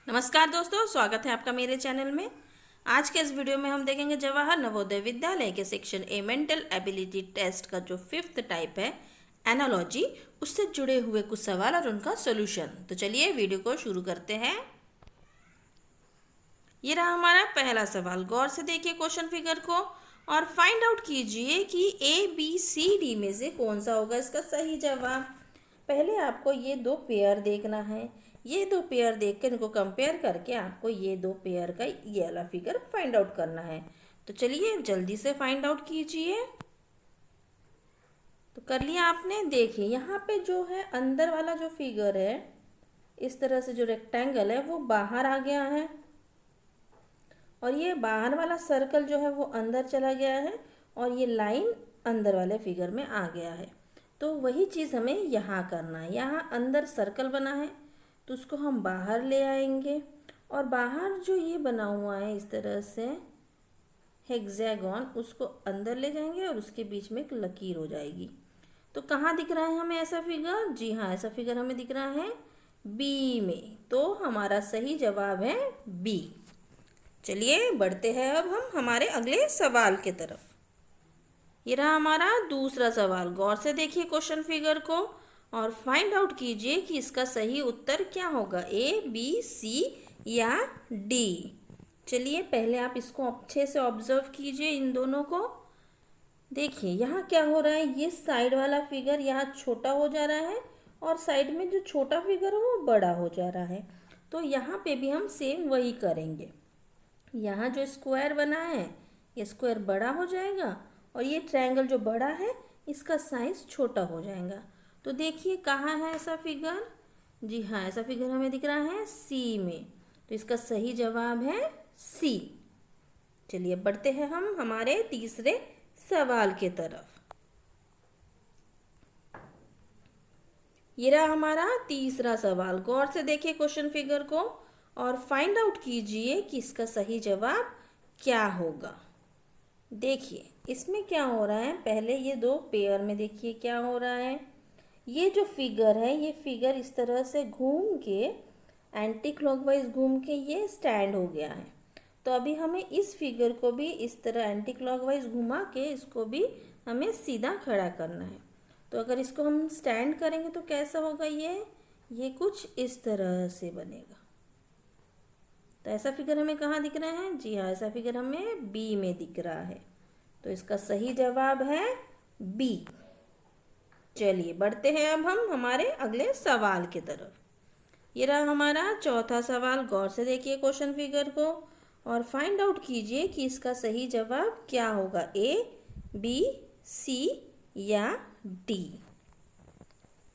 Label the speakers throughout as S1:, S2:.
S1: नमस्कार दोस्तों, स्वागत है आपका मेरे चैनल में। आज के इस वीडियो में हम देखेंगे जवाहर नवोदय विद्यालय के section A mental ability test का जो 5th टाइप है एनालॉजी, उससे जुड़े हुए कुछ सवाल और उनका सॉल्यूशन। तो चलिए वीडियो को शुरू करते हैं। ये रहा हमारा पहला सवाल। गौर से देखिए क्वेश्चन फिगर को और फाइंड आउट कीजिए कि ABCD में से कौन सा होगा इसका सही जवाब। पहले आपको ये दो पेयर देखना है। ये दो पेयर देख कर इनको कंपेयर करके आपको ये दो पेयर का ये वाला फिगर फाइंड आउट करना है। तो चलिए जल्दी से फाइंड आउट कीजिए। तो कर लिया आपने। देखिए यहाँ पे जो है अंदर वाला जो फिगर है, इस तरह से जो रेक्टेंगल है वो बाहर आ गया है और ये बाहर वाला सर्कल जो है वो अंदर चला गया है और ये लाइन अंदर वाले फिगर में आ गया है। तो वही चीज़ हमें यहाँ करना है। यहाँ अंदर सर्कल बना है तो उसको हम बाहर ले आएंगे और बाहर जो ये बना हुआ है इस तरह से हेक्सागोन, उसको अंदर ले जाएंगे और उसके बीच में एक लकीर हो जाएगी। तो कहाँ दिख रहा है हमें ऐसा फिगर? जी हाँ, ऐसा फिगर हमें दिख रहा है बी में। तो हमारा सही जवाब है बी। चलिए बढ़ते हैं अब हम हमारे अगले सवाल की तरफ। ये रहा हमारा दूसरा सवाल। गौर से देखिए क्वेश्चन फिगर को और फाइंड आउट कीजिए कि इसका सही उत्तर क्या होगा, ABC या डी। चलिए पहले आप इसको अच्छे से ऑब्जर्व कीजिए इन दोनों को। देखिए यहाँ क्या हो रहा है, ये साइड वाला फिगर यहाँ छोटा हो जा रहा है और साइड में जो छोटा फिगर है वो बड़ा हो जा रहा है। तो यहाँ पे भी हम सेम वही करेंगे। यहाँ जो स्क्वायर बना है ये स्क्वायर बड़ा हो जाएगा और ये ट्रायंगल जो बड़ा है इसका साइज छोटा हो जाएगा। तो देखिए कहाँ है ऐसा फिगर? जी हाँ, ऐसा फिगर हमें दिख रहा है सी में। तो इसका सही जवाब है सी। चलिए बढ़ते हैं हम हमारे तीसरे सवाल की तरफ। ये रहा हमारा तीसरा सवाल। गौर से देखिए क्वेश्चन फिगर को और फाइंड आउट कीजिए कि इसका सही जवाब क्या होगा। देखिए इसमें क्या हो रहा है, पहले ये दो पेयर में देखिए क्या हो रहा है। ये जो फिगर है ये फिगर इस तरह से घूम के एंटी क्लॉकवाइज घूम के ये स्टैंड हो गया है। तो अभी हमें इस फिगर को भी इस तरह एंटी क्लॉकवाइज घुमा के इसको भी हमें सीधा खड़ा करना है। तो अगर इसको हम स्टैंड करेंगे तो कैसा होगा, ये कुछ इस तरह से बनेगा। तो ऐसा फिगर हमें कहाँ दिख रहा है? जी हाँ, ऐसा फिगर हमें बी में दिख रहा है। तो इसका सही जवाब है बी। चलिए बढ़ते हैं अब हम हमारे अगले सवाल की तरफ। ये रहा हमारा चौथा सवाल। गौर से देखिए क्वेश्चन फिगर को और फाइंड आउट कीजिए कि इसका सही जवाब क्या होगा, ABC या डी।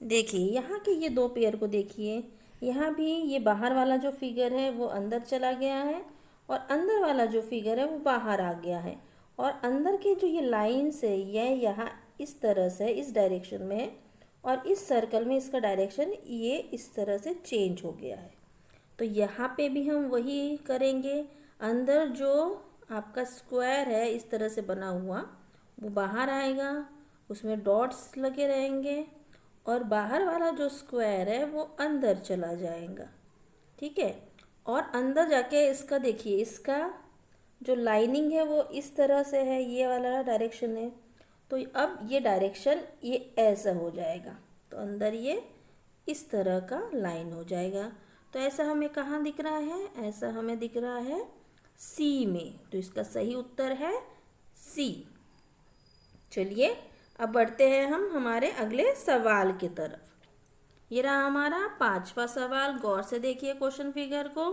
S1: देखिए यहाँ के ये दो पेयर को देखिए, यहाँ भी ये बाहर वाला जो फिगर है वो अंदर चला गया है और अंदर वाला जो फिगर है वो बाहर आ गया है और अंदर के जो ये लाइन्स है ये यहाँ इस तरह से इस डायरेक्शन में है और इस सर्कल में इसका डायरेक्शन ये इस तरह से चेंज हो गया है। तो यहाँ पे भी हम वही करेंगे। अंदर जो आपका स्क्वायर है इस तरह से बना हुआ वो बाहर आएगा, उसमें डॉट्स लगे रहेंगे और बाहर वाला जो स्क्वायर है वो अंदर चला जाएगा। ठीक है, और अंदर जाके इसका देखिए, इसका जो लाइनिंग है वो इस तरह से है, ये वाला डायरेक्शन है। तो अब ये डायरेक्शन ये ऐसा हो जाएगा, तो अंदर ये इस तरह का लाइन हो जाएगा। तो ऐसा हमें कहाँ दिख रहा है? ऐसा हमें दिख रहा है सी में। तो इसका सही उत्तर है सी। चलिए अब बढ़ते हैं हम हमारे अगले सवाल की तरफ। ये रहा हमारा पांचवा सवाल। गौर से देखिए क्वेश्चन फिगर को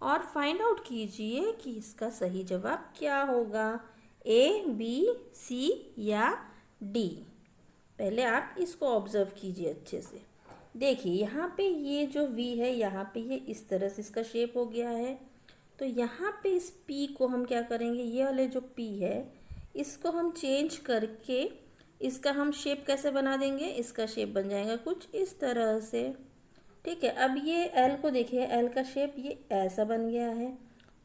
S1: और फाइंड आउट कीजिए कि इसका सही जवाब क्या होगा, ABC या डी। पहले आप इसको ऑब्जर्व कीजिए अच्छे से। देखिए यहाँ पे ये जो V है यहाँ पे ये इस तरह से इसका शेप हो गया है। तो यहाँ पे इस P को हम क्या करेंगे, ये वाले जो P है इसको हम चेंज करके इसका हम शेप कैसे बना देंगे, इसका शेप बन जाएगा कुछ इस तरह से। ठीक है, अब ये L को देखिए, L का शेप ये ऐसा बन गया है।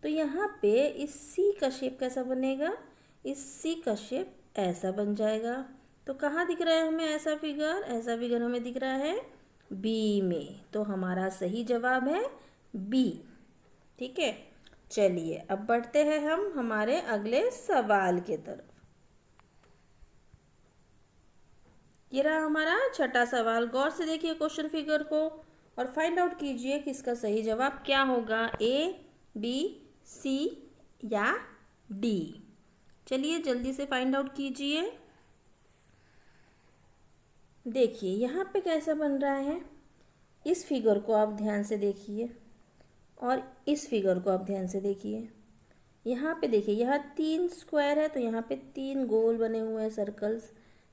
S1: तो यहाँ पे इस C का शेप कैसा बनेगा, इस C का शेप ऐसा बन जाएगा। तो कहाँ दिख रहा है हमें ऐसा फिगर? ऐसा फिगर हमें दिख रहा है B में। तो हमारा सही जवाब है B। ठीक है, चलिए अब बढ़ते हैं हम हमारे अगले सवाल के तरफ। ये रहा हमारा छठा सवाल। गौर से देखिए क्वेश्चन फिगर को और फाइंड आउट कीजिए कि इसका सही जवाब क्या होगा, ए, बी, सी या डी। चलिए जल्दी से फाइंड आउट कीजिए। देखिए यहाँ पे कैसा बन रहा है, इस फिगर को आप ध्यान से देखिए और इस फिगर को आप ध्यान से देखिए। यहाँ पे देखिए, यहाँ 3 स्क्वायर है तो यहाँ पे 3 गोल बने हुए हैं सर्कल्स।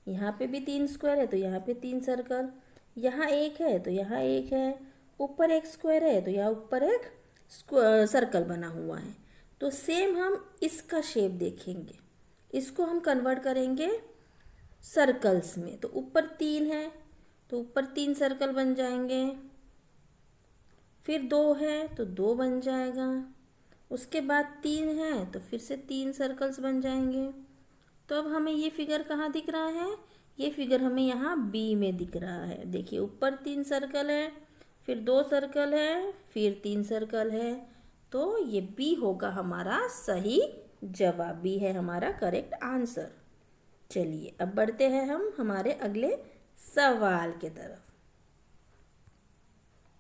S1: यहाँ पे भी 3 स्क्वायर है तो यहाँ पे 3 सर्कल। यहाँ एक है तो यहाँ एक है, ऊपर एक स्क्वायर है तो यहाँ ऊपर एक सर्कल बना हुआ है। तो सेम हम इसका शेप देखेंगे, इसको हम कन्वर्ट करेंगे सर्कल्स में। तो ऊपर 3 है तो ऊपर 3 सर्कल बन जाएंगे, फिर 2 है तो 2 बन जाएगा, उसके बाद 3 है तो फिर से 3 सर्कल्स बन जाएंगे। तो अब हमें ये फिगर कहाँ दिख रहा है, ये फिगर हमें यहाँ बी में दिख रहा है। देखिए ऊपर 3 सर्कल है, फिर 2 सर्कल है, फिर 3 सर्कल है। तो ये बी होगा हमारा सही जवाब, बी है हमारा करेक्ट आंसर। चलिए अब बढ़ते हैं हम हमारे अगले सवाल के तरफ।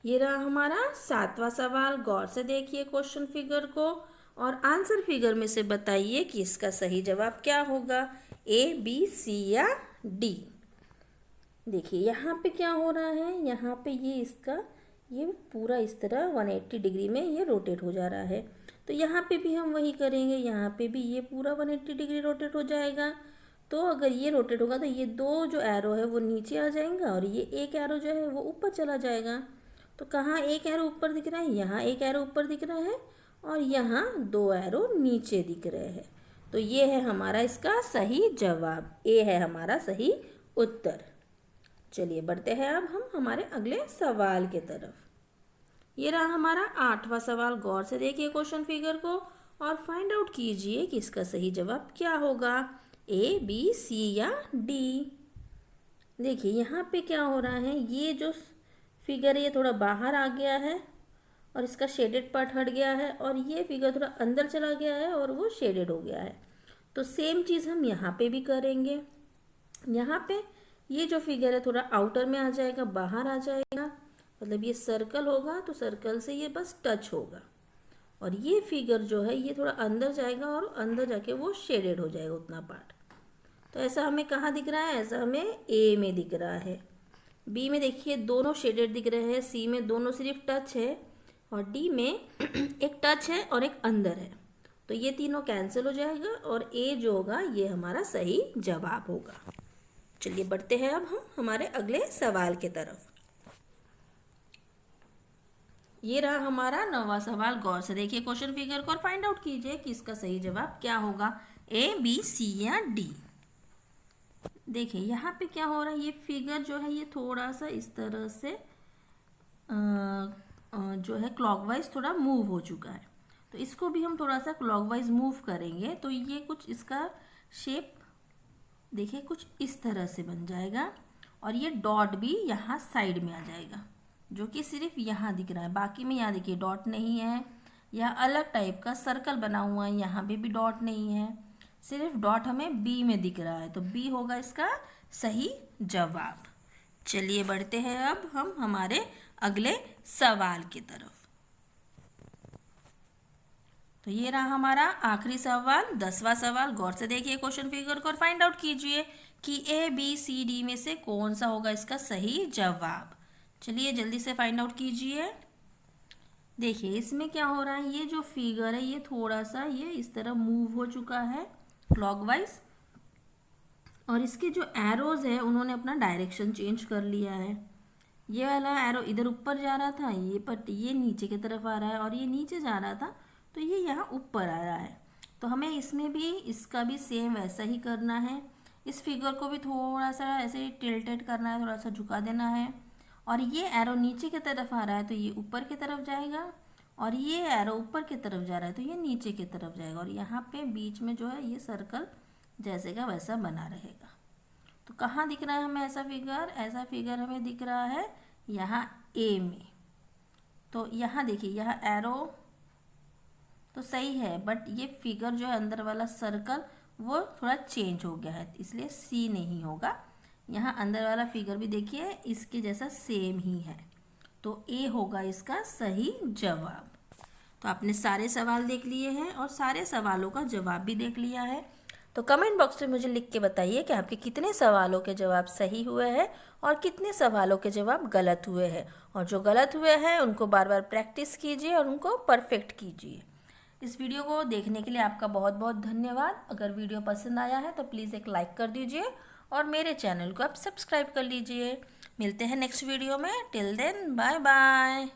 S1: ये रहा हमारा 7वां सवाल। गौर से देखिए क्वेश्चन फिगर को और आंसर फिगर में से बताइए कि इसका सही जवाब क्या होगा, ए, बी, सी या डी। देखिए यहाँ पे क्या हो रहा है, यहाँ पे ये पूरा इस तरह 180 डिग्री में ये रोटेट हो जा रहा है। तो यहाँ पे भी हम वही करेंगे, यहाँ पे भी ये पूरा 180 डिग्री रोटेट हो जाएगा। तो अगर ये रोटेट होगा तो ये 2 जो एरो है वो नीचे आ जाएगा और ये एक एरो जो है वो ऊपर चला जाएगा। तो कहाँ एक एरो ऊपर दिख रहा है, यहाँ एक एरो ऊपर दिख रहा है और यहाँ 2 एरो नीचे दिख रहे हैं। तो ये है हमारा इसका सही जवाब, ए है हमारा सही उत्तर। चलिए बढ़ते हैं अब हम हमारे अगले सवाल के तरफ। ये रहा हमारा 8वां सवाल। गौर से देखिए क्वेश्चन फिगर को और फाइंड आउट कीजिए कि इसका सही जवाब क्या होगा, ए, बी, सी या डी। देखिए यहाँ पे क्या हो रहा है, ये जो फिगर है ये थोड़ा बाहर आ गया है और इसका शेडेड पार्ट हट गया है और ये फिगर थोड़ा अंदर चला गया है और वो शेडेड हो गया है। तो सेम चीज़ हम यहाँ पे भी करेंगे। यहाँ पे ये जो फिगर है थोड़ा आउटर में आ जाएगा, बाहर आ जाएगा, मतलब ये सर्कल होगा तो सर्कल से ये बस टच होगा। और ये फिगर जो है ये थोड़ा अंदर जाएगा और अंदर जाके वो शेडेड हो जाएगा उतना पार्ट। तो ऐसा हमें कहाँ दिख रहा है, ऐसा हमें ए में दिख रहा है। बी में देखिए दोनों शेडेड दिख रहे हैं, सी में दोनों सिर्फ टच है और डी में एक टच है और एक अंदर है। तो ये तीनों कैंसिल हो जाएगा और ए जो होगा ये हमारा सही जवाब होगा। चलिए बढ़ते हैं अब हम हमारे अगले सवाल के तरफ। ये रहा हमारा 9वां सवाल। गौर से देखिए क्वेश्चन फिगर को और फाइंड आउट कीजिए कि इसका सही जवाब क्या होगा, ए, बी, सी या डी। देखिए यहाँ पे क्या हो रहा है, ये फिगर जो है ये थोड़ा सा इस तरह से जो है क्लॉकवाइज थोड़ा मूव हो चुका है। तो इसको भी हम थोड़ा सा क्लॉकवाइज मूव करेंगे तो ये कुछ इसका शेप देखिए कुछ इस तरह से बन जाएगा और ये डॉट भी यहाँ साइड में आ जाएगा जो कि सिर्फ यहाँ दिख रहा है, बाकी में यहाँ देखिए डॉट नहीं है। यह अलग टाइप का सर्कल बना हुआ है, यहाँ पे भी डॉट नहीं है, सिर्फ डॉट हमें बी में दिख रहा है। तो बी होगा इसका सही जवाब। चलिए बढ़ते हैं अब हम हमारे अगले सवाल की तरफ। तो ये रहा हमारा आखिरी सवाल, 10वां सवाल। गौर से देखिए क्वेश्चन फिगर को और फाइंड आउट कीजिए कि ए, बी, सी, डी में से कौन सा होगा इसका सही जवाब। चलिए जल्दी से फाइंड आउट कीजिए। देखिए इसमें क्या हो रहा है, ये जो फिगर है ये थोड़ा सा ये इस तरह मूव हो चुका है क्लॉकवाइज और इसके जो एरोज है उन्होंने अपना डायरेक्शन चेंज कर लिया है। ये वाला एरो इधर ऊपर जा रहा था, ये नीचे की तरफ आ रहा है और ये नीचे जा रहा था तो ये यहाँ ऊपर आ रहा है। तो हमें इसमें भी इसका भी सेम वैसा ही करना है। इस फिगर को भी थोड़ा सा ऐसे टिल्टेड करना है, थोड़ा सा झुका देना है और ये एरो नीचे की तरफ आ रहा है तो ये ऊपर की तरफ जाएगा और ये एरो ऊपर की तरफ जा रहा है तो ये नीचे की तरफ जाएगा और यहाँ पे बीच में जो है ये सर्कल जैसे का वैसा बना रहेगा। तो कहाँ दिख रहा है हमें ऐसा फिगर हमें दिख रहा है यहाँ ए में। तो यहाँ देखिए यहाँ एरो तो सही है, बट ये फिगर जो है अंदर वाला सर्कल वो थोड़ा चेंज हो गया है, इसलिए सी नहीं होगा। यहाँ अंदर वाला फिगर भी देखिए इसके जैसा सेम ही है, तो ए होगा इसका सही जवाब। तो आपने सारे सवाल देख लिए हैं और सारे सवालों का जवाब भी देख लिया है। तो कमेंट बॉक्स में मुझे लिख के बताइए कि आपके कितने सवालों के जवाब सही हुए हैं और कितने सवालों के जवाब गलत हुए हैं। और जो गलत हुए हैं उनको बार बार प्रैक्टिस कीजिए और उनको परफेक्ट कीजिए। इस वीडियो को देखने के लिए आपका बहुत बहुत धन्यवाद। अगर वीडियो पसंद आया है तो प्लीज़ एक लाइक कर दीजिए और मेरे चैनल को आप सब्सक्राइब कर लीजिए। मिलते हैं नेक्स्ट वीडियो में। Till then bye bye.